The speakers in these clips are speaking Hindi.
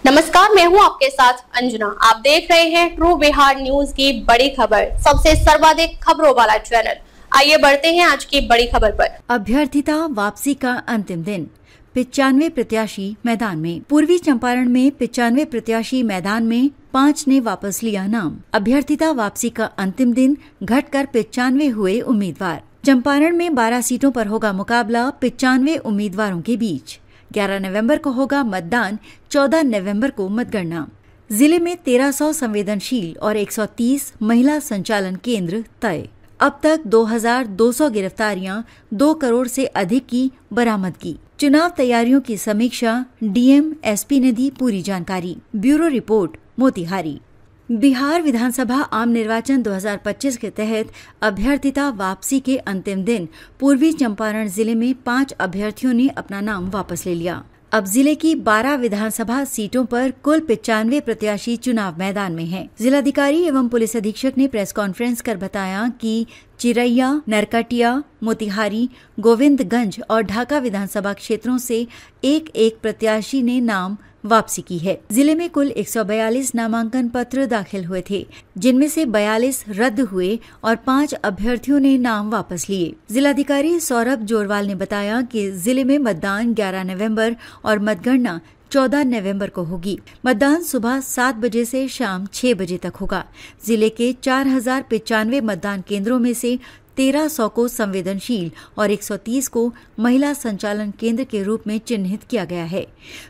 नमस्कार, मैं हूं आपके साथ अंजना। आप देख रहे हैं ट्रू बिहार न्यूज की बड़ी खबर, सबसे सर्वाधिक खबरों वाला चैनल। आइए बढ़ते हैं आज की बड़ी खबर पर। अभ्यर्थिता वापसी का अंतिम दिन, 95 प्रत्याशी मैदान में। पूर्वी चंपारण में 95 प्रत्याशी मैदान में, 5 ने वापस लिया नाम। अभ्यर्थिता वापसी का अंतिम दिन, घटकर 95 हुए उम्मीदवार। चंपारण में 12 सीटों पर होगा मुकाबला 95 उम्मीदवारों के बीच। 11 नवंबर को होगा मतदान, 14 नवंबर को मतगणना। जिले में 1300 संवेदनशील और 130 महिला संचालन केंद्र तय। अब तक 2200 गिरफ्तारियां, 2 करोड़ से अधिक की बरामदगी। चुनाव तैयारियों की समीक्षा, डीएम एसपी ने दी पूरी जानकारी। Bureau report, Motihari. बिहार विधानसभा आम निर्वाचन 2025 के तहत अभ्यर्थिता वापसी के अंतिम दिन पूर्वी चंपारण जिले में 5 अभ्यर्थियों ने अपना नाम वापस ले लिया। अब जिले की 12 विधानसभा सीटों पर कुल 95 प्रत्याशी चुनाव मैदान में हैं। जिलाधिकारी एवं पुलिस अधीक्षक ने प्रेस कॉन्फ्रेंस कर बताया कि चिरैया, नरकटिया, मोतिहारी, गोविंदगंज और ढाका विधानसभा क्षेत्रों से एक प्रत्याशी ने नाम वापसी की है। जिले में कुल 142 नामांकन पत्र दाखिल हुए थे, जिनमें से 42 रद्द हुए और 5 अभ्यर्थियों ने नाम वापस लिए। जिलाधिकारी सौरभ जोरवाल ने बताया कि जिले में मतदान 11 नवंबर और मतगणना 14 नवंबर को होगी। मतदान सुबह 7 बजे से शाम 6 बजे तक होगा। जिले के 4095 मतदान केंद्रों में से 1300 को संवेदनशील और 130 को महिला संचालन केंद्र के रूप में चिन्हित किया गया है।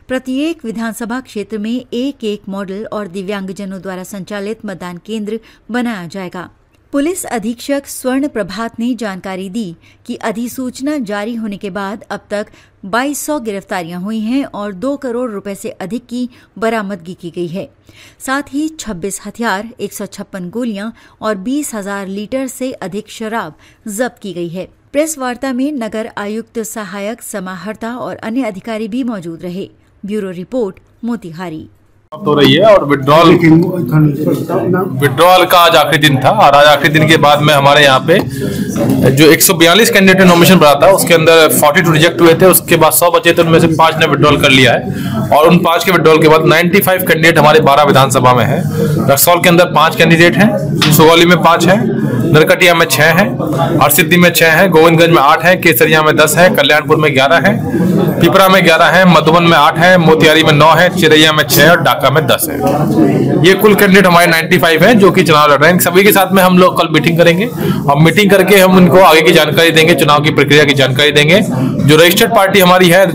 प्रत्येक विधानसभा क्षेत्र में एक मॉडल और दिव्यांगजनों द्वारा संचालित मतदान केंद्र बनाया जाएगा। पुलिस अधीक्षक स्वर्ण प्रभात ने जानकारी दी कि अधिसूचना जारी होने के बाद अब तक 2200 गिरफ्तारियां हुई हैं और 2 करोड़ रुपए से अधिक की बरामदगी की गई है। साथ ही 26 हथियार, 156 गोलियां और 20,000 लीटर से अधिक शराब जब्त की गई है। प्रेस वार्ता में नगर आयुक्त, सहायक समाहर्ता और अन्य अधिकारी भी मौजूद रहे। Bureau report, Motihari. हो रही है और विड्रॉल का आज आखिरी दिन था और आज आखिरी दिन के बाद में हमारे यहाँ पे जो 142 कैंडिडेट ने नॉमिनेशन भरा था उसके अंदर 42 रिजेक्ट हुए थे। उसके बाद 100 बचे थे, उनमें से 5 ने विड्रॉल कर लिया है और उन 5 के विड्रॉल के बाद 95 कैंडिडेट हमारे 12 विधानसभा में है। रक्सौल के अंदर 5 कैंडिडेट हैं, सुगौली में 5 हैं, नरकटिया में 6 हैं, हरसिद्धि में 6 हैं, गोविंदगंज में 8 हैं, केसरिया में 10 है, कल्याणपुर में 11 है, पिपरा में 11 है, मधुबन में 8 है, मोतिहारी में 9 है, चिरैया में 6 और ढाका में 10 है। ये कुल कैंडिडेट हमारे 95 हैं जो कि चुनाव लड़ रहे हैं। सभी के साथ में हम लोग कल मीटिंग करेंगे और मीटिंग करके हम उनको आगे की जानकारी देंगे, चुनाव की प्रक्रिया की जानकारी देंगे। जो रजिस्टर्ड पार्टी हमारी है,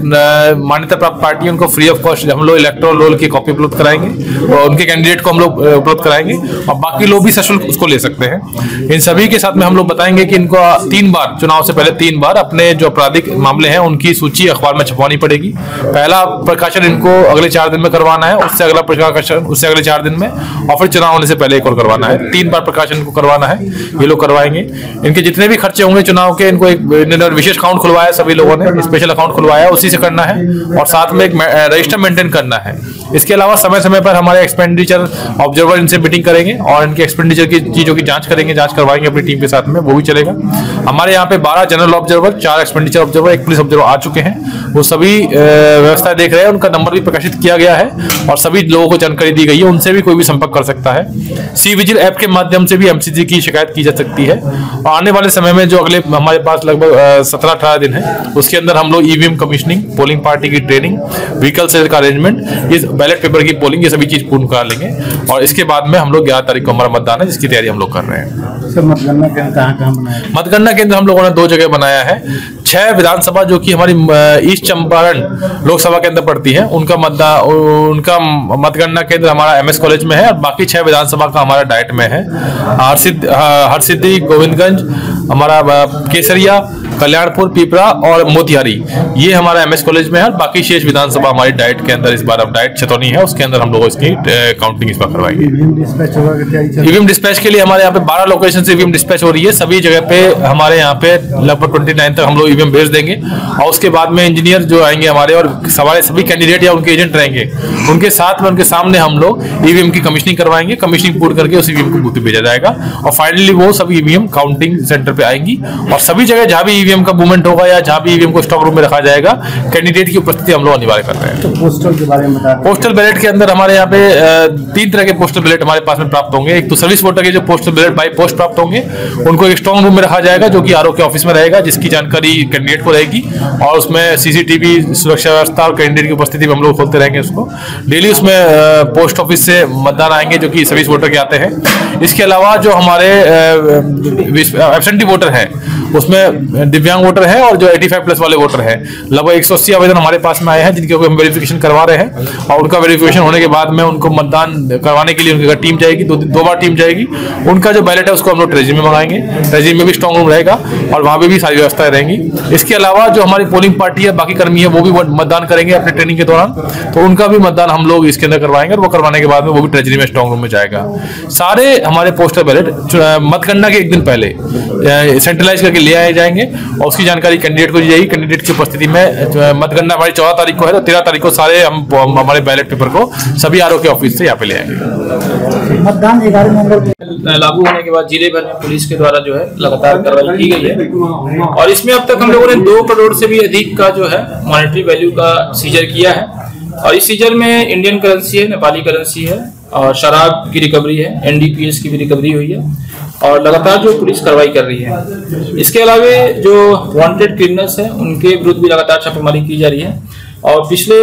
मान्यता प्राप्त पार्टी, उनको फ्री ऑफ कॉस्ट हम लोग इलेक्टोरल रोल की कॉपी उपलब्ध कराएंगे और उनके कैंडिडेट को हम लोग उपलब्ध कराएंगे और बाकी लोग भी सशुल्क उसको ले सकते हैं। इन सभी के साथ में हम लोग बताएंगे कि इनको 3 बार, चुनाव से पहले 3 बार अपने जो आपराधिक मामले हैं उनकी सूची अखबार में छपवानी पड़ेगी। पहला प्रकाशन इनको अगले 4 दिन में करवाना है, उससे अगला प्रकाशन उससे अगले 4 दिन में और फिर चुनाव होने से पहले एक और करवाना है। 3 बार प्रकाशन को करवाना है, ये लोग करवाएंगे। इनके जितने भी खर्चे होंगे चुनाव के, इनको एक विशेष अकाउंट खुलवाया, सभी लोगों ने स्पेशल अकाउंट खुलवाया, उसी से करना है और साथ में एक रजिस्टर मेंटेन करना है। इसके अलावा समय समय पर हमारे एक्सपेंडिचर ऑब्जर्वर इनसे मीटिंग करेंगे और इनके एक्सपेंडिचर की चीजों की जांच करेंगे, जांच करवाएंगे अपनी टीम के साथ में, वो भी चलेगा। हमारे यहाँ पे 12 general observer, 4 expenditure observer, 1 police observer आ चुके हैं। वो सभी व्यवस्था देख रहे हैं, उनका नंबर भी प्रकाशित किया गया है और सभी लोगों को जानकारी दी गई है, उनसे भी कोई भी संपर्क कर सकता है। सी विजिल ऐप के माध्यम से भी एमसीजी की शिकायत की जा सकती है और आने वाले समय में जो अगले हमारे पास लगभग 17-18 दिन है, उसके अंदर हम लोग ईवीएम कमीशनिंग, पोलिंग पार्टी की ट्रेनिंग, व्हीकल सेल का अरेंजमेट, ये बैलेट पेपर की पोलिंग, ये सभी चीज पूर्ण करा लेंगे और इसके बाद में हम लोग 11 तारीख को हमारा मतदान है, जिसकी तैयारी हम लोग कर रहे हैं। मतगणना केंद्र कहाँ बनाया? मतगणना केंद्र हम लोगों ने 2 जगह बनाया है। 6 विधानसभा जो कि हमारी ईस्ट चंपारण लोकसभा के अंदर पड़ती है, उनका मतगणना केंद्र हमारा एमएस कॉलेज में है और बाकी 6 विधानसभा का हमारा डाइट में है। हरसिद्धि, गोविंदगंज, हमारा केसरिया, कल्याणपुर, पिपरा और मोतिहारी, ये हमारा एमएस कॉलेज में है। बाकी शेष विधानसभा हमारी डाइट के अंदर, इस बार अब डाइट छतौनी है, उसके अंदर हम लोग इसकी काउंटिंग इस बार करवाएंगे। ईवीएम डिस्पैच के लिए हमारे यहाँ पे 12 लोकेशन से ईवीएम डिस्पैच हो रही है। सभी जगह पे हमारे यहाँ पे लगभग 29 तक हम लोग ईवीएम भेज देंगे और उसके बाद में इंजीनियर जो आएंगे हमारे और हमारे सभी कैंडिडेट या उनके एजेंट रहेंगे, उनके साथ में उनके सामने हम लोग ईवीएम की कमीशनिंग करवाएंगे। कमीशनिंग पूर्ण करके उस ईवीएम को बूथ पे भेजा जाएगा और फाइनली वो सभी ईवीएम काउंटिंग सेंटर पे आएंगी और सभी जगह जहां भी ईवीएम का मूवमेंट होगा या जहाँ भी ईवीएम को स्ट्रांग रूम में रखा जाएगा, कैंडिडेट की उपस्थिति हम लोग अनिवार्य कर रहे हैं। तो पोस्टल के बारे में बता दें। पोस्टल बैलेट के अंदर हमारे यहाँ पे 3 तरह के पोस्टल बैलेट हमारे पास में प्राप्त होंगे। एक तो सर्विस वोटर के जो पोस्टल बैलेट बाई पोस्ट प्राप्त होंगे, उनको एक स्ट्रांग रूम में रखा जाएगा जो कि आरओ के ऑफिस में रहेगा, जिसकी जानकारी कैंडिडेट को रहेगी और उसमें सीसीटीवी सुरक्षा व्यवस्था और कैंडिडेट की उपस्थिति में हम लोग खोलते रहेंगे उसको। डेली उसमें पोस्ट ऑफिस से मतदान आएंगे जो कि सर्विस वोटर के आते हैं। इसके अलावा जो हमारे एब्सेंटी वोटर है उसमें दिव्यांग वोटर है और जो 85 प्लस वाले वोटर है, लगभग 180 आवेदन हमारे पास में आए हैं जिनके हम वेरिफिकेशन करवा रहे हैं और उनका वेरिफिकेशन होने के बाद में उनको मतदान करवाने के लिए उनकी टीम जाएगी, दो बार टीम जाएगी। उनका जो बैलेट है उसको हम लोग ट्रेजरी में मंगाएंगे, ट्रेजरी में भी स्ट्रांग रूम रहेगा और वहाँ पे भी सारी व्यवस्थाएं रहेंगी। इसके अलावा जो हमारी पोलिंग पार्टी है, बाकी कर्मी है, वो भी मतदान करेंगे अपने ट्रेनिंग के दौरान, तो उनका भी मतदान हम लोग इसके अंदर करवाएंगे और वो करवाने के बाद में वो भी ट्रेजरी में स्ट्रांग रूम में जाएगा। सारे हमारे पोस्टल बैलेट मतगणना के एक दिन पहले सेंट्रलाइज करके ले आए जाएंगे और उसकी जानकारी कैंडिडेट को दी जाएगी। कैंडिडेट की उपस्थिति में मतगणना हमारी 14 तारीख को है, तो 13 तारीख को सारे हम हमारे बैलेट पेपर को सभी आरओ के ऑफिस से यहाँ पे ले आएंगे। मतदान 11 नवंबर लागू होने के बाद जिले भर में पुलिस के द्वारा जो है लगातार कार्रवाई की गई है और इसमें अब तक हम लोगों ने 2 करोड़ से भी अधिक का जो है मॉनेटरी वैल्यू का सीजर किया है और इस सीजर में इंडियन करेंसी है, नेपाली करेंसी है और शराब की रिकवरी है, एनडीपीएस की भी रिकवरी हुई है और लगातार जो पुलिस कार्रवाई कर रही है। इसके अलावा जो वांटेड क्रिमिनल्स हैं उनके विरुद्ध भी लगातार छापेमारी की जा रही है और पिछले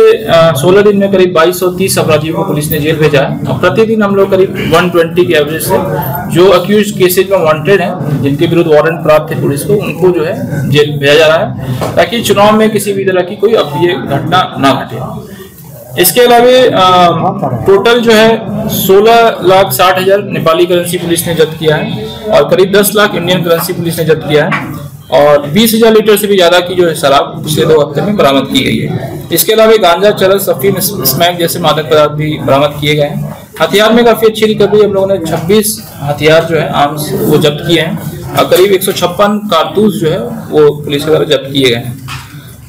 16 दिन में करीब 2230 अपराधियों को पुलिस ने जेल भेजा है और प्रतिदिन हम लोग करीब 120 के एवरेज से जो अक्यूज केसेज में वांटेड हैं, जिनके विरुद्ध वारंट प्राप्त है पुलिस को, उनको जो है जेल भेजा जा रहा है ताकि चुनाव में किसी भी तरह की कोई अप्रिय घटना ना घटे। इसके अलावा टोटल जो है 16,60,000 नेपाली करेंसी पुलिस ने जब्त किया है और करीब 10 लाख इंडियन करेंसी पुलिस ने जब्त किया है और 20,000 लीटर से भी ज्यादा की जो है शराब पिछले 2 हफ्ते में बरामद की गई है। इसके अलावा गांजा, चरस, अफीम, स्मैक जैसे मादक पदार्थ भी बरामद किए गए हैं। हथियार में काफी अच्छी रिकवरी, हम लोगों ने 26 हथियार जो है आर्म्स वो जब्त किए हैं और करीब 156 कारतूस जो है वो पुलिस के द्वारा जब्त किए गए हैं।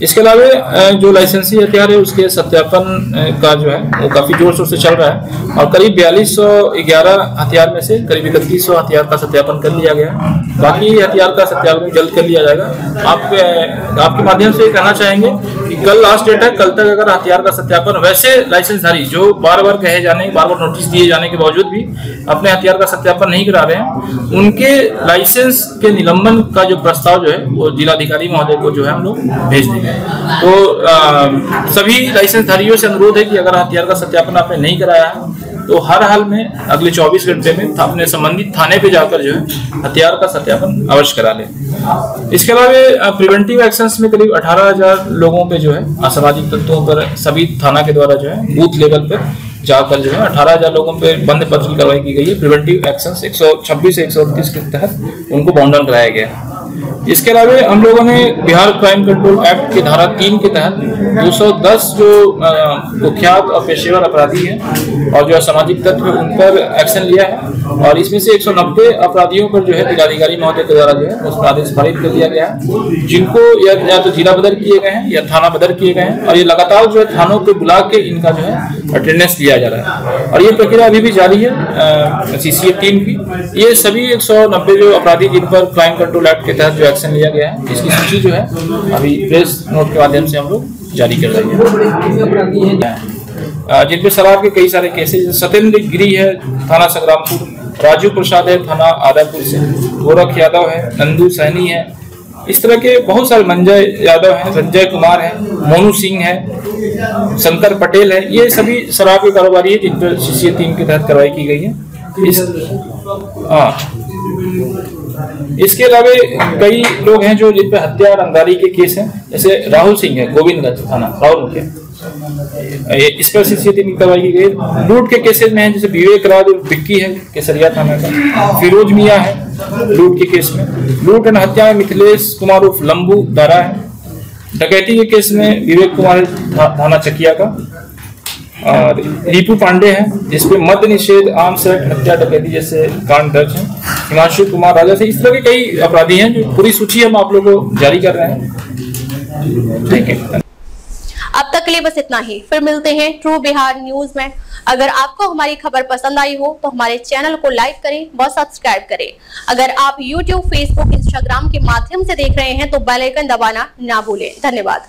इसके अलावा जो लाइसेंसी हथियार है उसके सत्यापन का जो है वो काफी जोर शोर से चल रहा है और करीब 4211 हथियार में से करीब 3100 हथियार का सत्यापन कर लिया गया है। बाकी हथियार का सत्यापन जल्द कर लिया जाएगा। आपके माध्यम से कहना चाहेंगे कि कल लास्ट डेट है, कल तक अगर हथियार का सत्यापन वैसे लाइसेंसधारी जो बार बार कहे जाने, बार बार नोटिस दिए जाने के बावजूद भी अपने हथियार का सत्यापन नहीं करा रहे हैं, उनके लाइसेंस के निलंबन का जो प्रस्ताव जो है वो जिलाधिकारी महोदय को जो है हम लोग भेज देंगे। तो सभी लाइसेंसधारियों से अनुरोध है कि अगर हथियार का सत्यापन आपने नहीं कराया है तो हर हाल में अगले 24 घंटे में अपने संबंधित थाने पे जाकर जो है हथियार का सत्यापन अवश्य करा लें। इसके अलावा प्रिवेंटिव एक्शंस में करीब 18,000 लोगों पे जो है असामाजिक तत्वों पर सभी थाना के द्वारा जो है बूथ लेवल पर जाकर जो है 18,000 लोगों पे बंद पत्र की कार्रवाई की गई है। प्रिवेंटिव एक्शंस 126 से 138 के तहत उनको बाउंडन कराया गया है। इसके अलावा हम लोगों ने बिहार क्राइम कंट्रोल एक्ट के धारा 3 के तहत 210 जो कुख्यात और पेशेवर अपराधी हैं और जो असामाजिक तत्व उन पर एक्शन लिया है और इसमें से 190 अपराधियों पर जो है जिलाधिकारी महोदय के द्वारा जो है उस पर आदेश पारित कर दिया गया है, जिनको या तो जिला बदर किए गए हैं या थाना बदर किए गए हैं और ये लगातार जो है थानों पे बुला के इनका जो है अटेंडेंस लिया जा रहा है और ये प्रक्रिया अभी भी जारी है CCA टीम की। ये सभी 190 जो अपराधी जिन पर क्राइम कंट्रोल एक्ट के तहत जो एक्शन लिया गया है, इसकी सूची जो है अभी प्रेस नोट के माध्यम से हम लोग जारी कर रहे हैं। जिन पे शराब के कई सारे केसेस, सत्येंद्र गिरी है थाना संग्रामपुर, राजू प्रसाद है थाना आदापुर से, गोरख यादव है, नंदू सहनी है, इस तरह के बहुत सारे, मंजय यादव है, संजय कुमार है, मोनू सिंह है, शंकर पटेल है, ये सभी शराब के कारोबारी है जिन पर CCA टीम के तहत कार्रवाई की गई है। इसके अलावा कई लोग हैं जो जिन पर हत्या और रंगदारी के केस हैं, जैसे राहुल सिंह है गोविंदगंज थाना, राहुल मुखिया, इस पर CCA टीम की कार्रवाई की गई। लूट के केसेस में है जैसे विवेक राज और विक्की है केसरिया थाना का, फिरोज मियां है लूट के केस में, लूट एंड हत्या में मिथिलेश कुमार उर्फ लंबू दारा है, डकैती के केस में विवेक कुमार थाना चकिया का, और रिपू पांडे है जिसपे मद्य निषेध, आर्म्स एक्ट, हत्या, डकैती जैसे कांड दर्ज है, हिमांशु कुमार राजा से, इस तरह के कई अपराधी हैं जो पूरी सूची हम आप लोगों को जारी कर रहे हैं। ठीक है। अब तक के लिए बस इतना ही, फिर मिलते हैं ट्रू बिहार न्यूज में। अगर आपको हमारी खबर पसंद आई हो तो हमारे चैनल को लाइक करें व सब्सक्राइब करें। अगर आप YouTube, Facebook, Instagram के माध्यम से देख रहे हैं तो बेल आइकन दबाना ना भूलें। धन्यवाद।